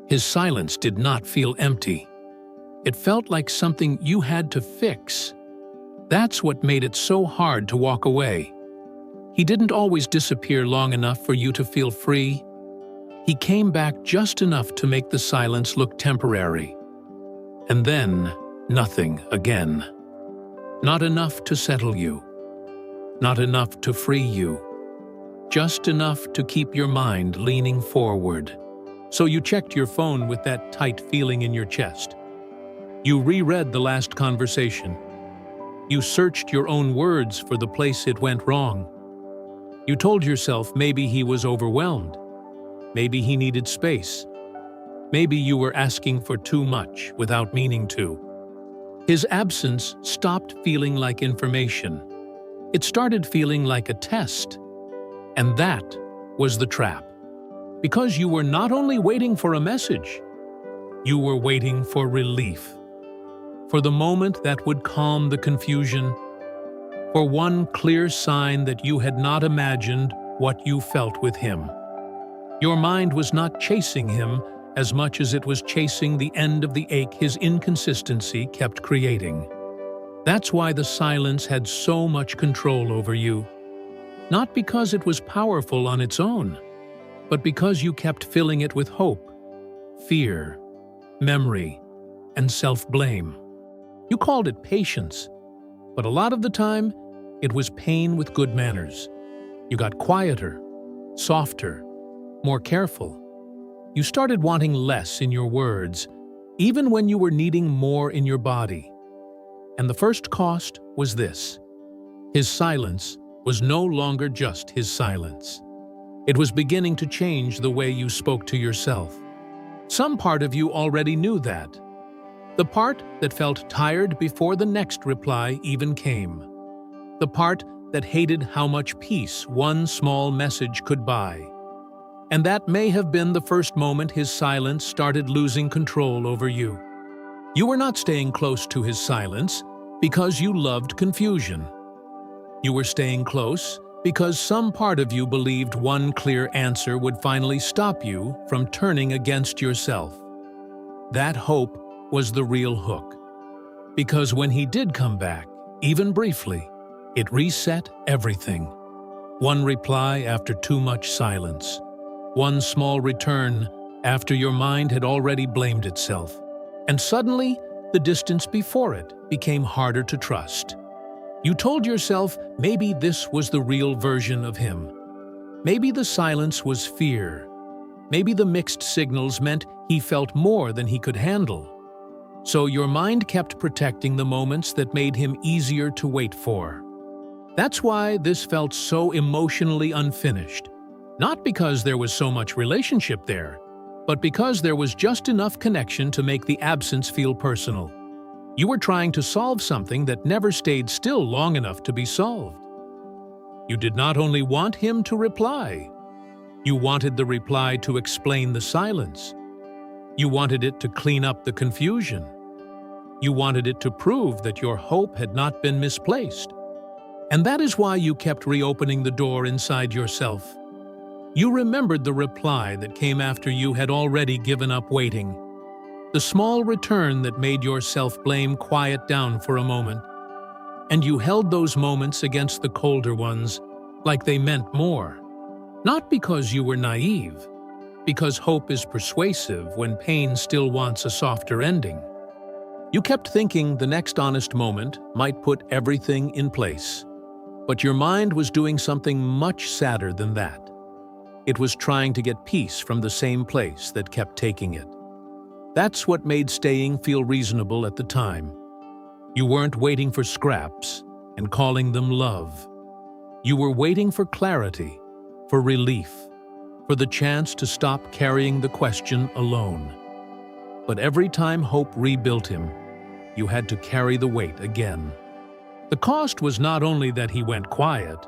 His silence did not feel empty. It felt like something you had to fix. That's what made it so hard to walk away. He didn't always disappear long enough for you to feel free. He came back just enough to make the silence look temporary. And then, nothing again. Not enough to settle you. Not enough to free you. Just enough to keep your mind leaning forward. So you checked your phone with that tight feeling in your chest. You reread the last conversation. You searched your own words for the place it went wrong. You told yourself maybe he was overwhelmed. Maybe he needed space. Maybe you were asking for too much without meaning to. His absence stopped feeling like information. It started feeling like a test. And that was the trap. Because you were not only waiting for a message, you were waiting for relief. For the moment that would calm the confusion. For one clear sign that you had not imagined what you felt with him. Your mind was not chasing him as much as it was chasing the end of the ache his inconsistency kept creating. That's why the silence had so much control over you. Not because it was powerful on its own, but because you kept filling it with hope, fear, memory, and self-blame. You called it patience, but a lot of the time, it was pain with good manners. You got quieter, softer, more careful. You started wanting less in your words, even when you were needing more in your body. And the first cost was this. His silence was no longer just his silence. It was beginning to change the way you spoke to yourself. Some part of you already knew that. The part that felt tired before the next reply even came. The part that hated how much peace one small message could buy. And that may have been the first moment his silence started losing control over you. You were not staying close to his silence because you loved confusion. You were staying close because some part of you believed one clear answer would finally stop you from turning against yourself. That hope was the real hook. Because when he did come back, even briefly, it reset everything. One reply after too much silence. One small return after your mind had already blamed itself. And suddenly, the distance before it became harder to trust. You told yourself maybe this was the real version of him. Maybe the silence was fear. Maybe the mixed signals meant he felt more than he could handle. So your mind kept protecting the moments that made him easier to wait for. That's why this felt so emotionally unfinished. Not because there was so much relationship there, but because there was just enough connection to make the absence feel personal. You were trying to solve something that never stayed still long enough to be solved. You did not only want him to reply, you wanted the reply to explain the silence. You wanted it to clean up the confusion. You wanted it to prove that your hope had not been misplaced. And that is why you kept reopening the door inside yourself. You remembered the reply that came after you had already given up waiting. The small return that made your self-blame quiet down for a moment. And you held those moments against the colder ones like they meant more. Not because you were naive, because hope is persuasive when pain still wants a softer ending. You kept thinking the next honest moment might put everything in place. But your mind was doing something much sadder than that. It was trying to get peace from the same place that kept taking it. That's what made staying feel reasonable at the time. You weren't waiting for scraps and calling them love. You were waiting for clarity, for relief, for the chance to stop carrying the question alone. But every time hope rebuilt him, you had to carry the weight again. The cost was not only that he went quiet,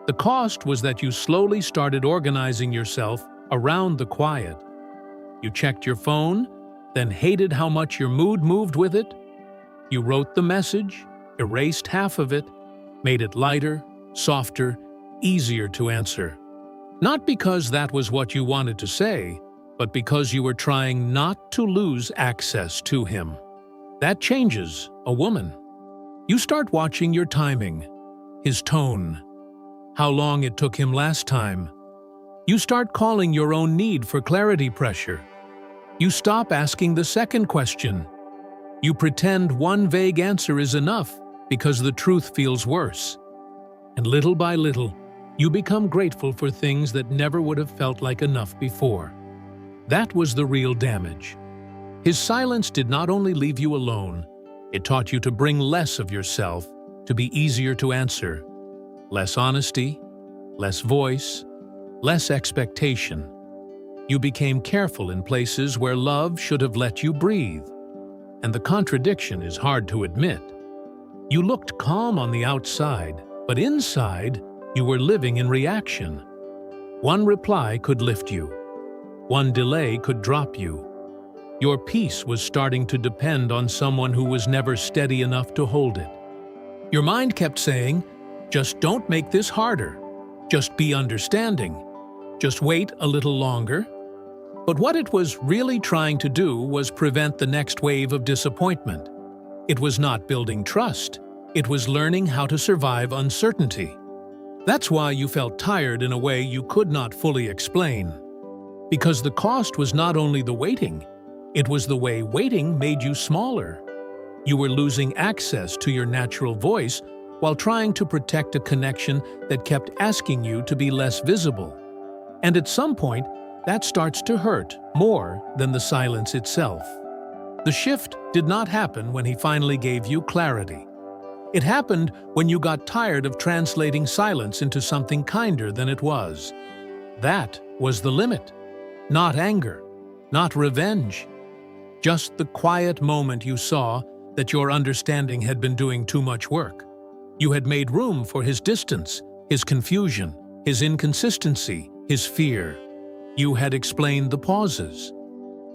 the cost was that you slowly started organizing yourself around the quiet. You checked your phone, then hated how much your mood moved with it. You wrote the message, erased half of it, made it lighter, softer, easier to answer. Not because that was what you wanted to say, but because you were trying not to lose access to him. That changes a woman. You start watching your timing, his tone, how long it took him last time. You start calling your own need for clarity pressure. You stop asking the second question. You pretend one vague answer is enough because the truth feels worse. And little by little, you become grateful for things that never would have felt like enough before. That was the real damage. His silence did not only leave you alone, it taught you to bring less of yourself, to be easier to answer. Less honesty, less voice, less expectation. You became careful in places where love should have let you breathe. And the contradiction is hard to admit. You looked calm on the outside, but inside, you were living in reaction. One reply could lift you. One delay could drop you. Your peace was starting to depend on someone who was never steady enough to hold it. Your mind kept saying, just don't make this harder. Just be understanding. Just wait a little longer. But what it was really trying to do was prevent the next wave of disappointment. It was not building trust. It was learning how to survive uncertainty. That's why you felt tired in a way you could not fully explain. Because the cost was not only the waiting, it was the way waiting made you smaller. You were losing access to your natural voice while trying to protect a connection that kept asking you to be less visible. And at some point, that starts to hurt more than the silence itself. The shift did not happen when he finally gave you clarity. It happened when you got tired of translating silence into something kinder than it was. That was the limit. Not anger, not revenge. Just the quiet moment you saw that your understanding had been doing too much work. You had made room for his distance, his confusion, his inconsistency, his fear. You had explained the pauses,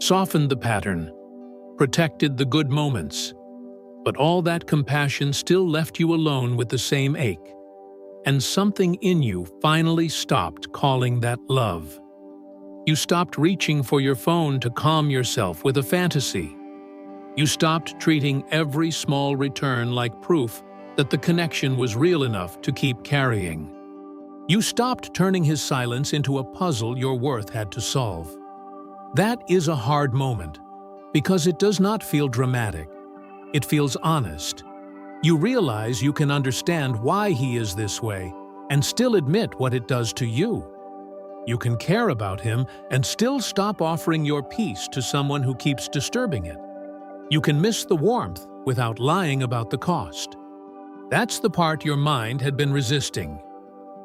softened the pattern, protected the good moments. But all that compassion still left you alone with the same ache. And something in you finally stopped calling that love. You stopped reaching for your phone to calm yourself with a fantasy. You stopped treating every small return like proof that the connection was real enough to keep carrying. You stopped turning his silence into a puzzle your worth had to solve. That is a hard moment, because it does not feel dramatic. It feels honest. You realize you can understand why he is this way and still admit what it does to you. You can care about him and still stop offering your peace to someone who keeps disturbing it. You can miss the warmth without lying about the cost. That's the part your mind had been resisting.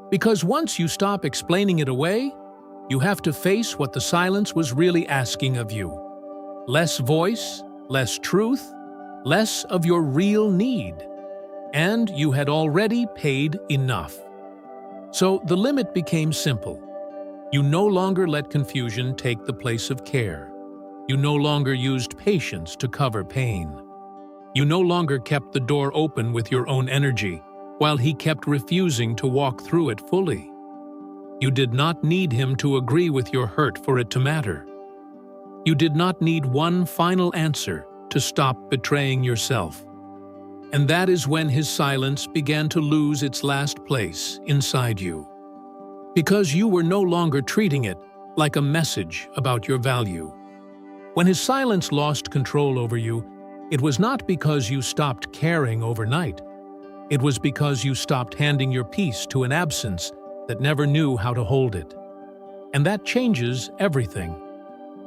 Because once you stop explaining it away, you have to face what the silence was really asking of you. Less voice, less truth, less of your real need. And you had already paid enough. So the limit became simple. You no longer let confusion take the place of care. You no longer used patience to cover pain. You no longer kept the door open with your own energy, while he kept refusing to walk through it fully. You did not need him to agree with your hurt for it to matter. You did not need one final answer to stop betraying yourself. And that is when his silence began to lose its last place inside you. Because you were no longer treating it like a message about your value. When his silence lost control over you, it was not because you stopped caring overnight. It was because you stopped handing your peace to an absence that never knew how to hold it. And that changes everything.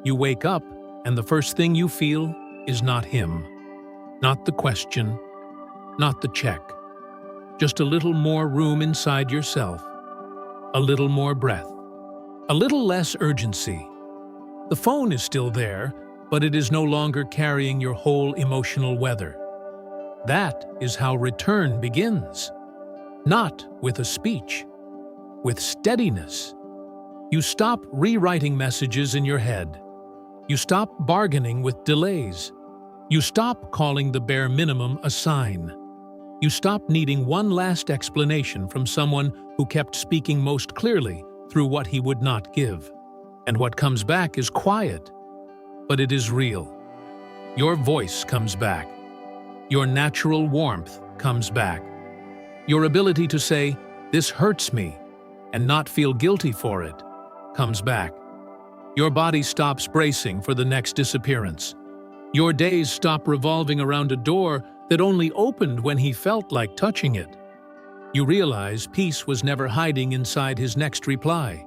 You wake up, and the first thing you feel is not him. Not the question, not the check. Just a little more room inside yourself. A little more breath. A little less urgency. The phone is still there, but it is no longer carrying your whole emotional weather. That is how return begins. Not with a speech, with steadiness. You stop rewriting messages in your head. You stop bargaining with delays. You stop calling the bare minimum a sign. You stop needing one last explanation from someone who kept speaking most clearly through what he would not give. And what comes back is quiet, but it is real. Your voice comes back. Your natural warmth comes back. Your ability to say, "This hurts me," and not feel guilty for it, comes back. Your body stops bracing for the next disappearance. Your days stop revolving around a door that only opened when he felt like touching it. You realize peace was never hiding inside his next reply.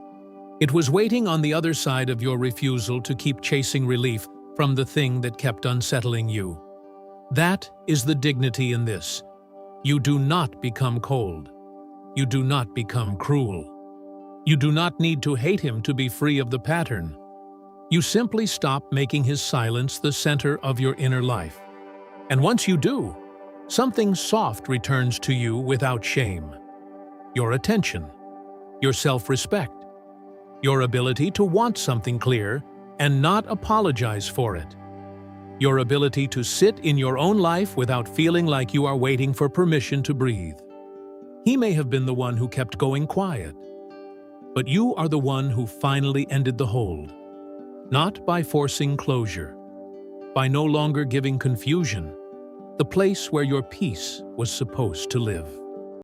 It was waiting on the other side of your refusal to keep chasing relief from the thing that kept unsettling you. That is the dignity in this. You do not become cold. You do not become cruel. You do not need to hate him to be free of the pattern. You simply stop making his silence the center of your inner life. And once you do, something soft returns to you without shame. Your attention, your self-respect, your ability to want something clear and not apologize for it. Your ability to sit in your own life without feeling like you are waiting for permission to breathe. He may have been the one who kept going quiet, but you are the one who finally ended the hold. Not by forcing closure, by no longer giving confusion, the place where your peace was supposed to live.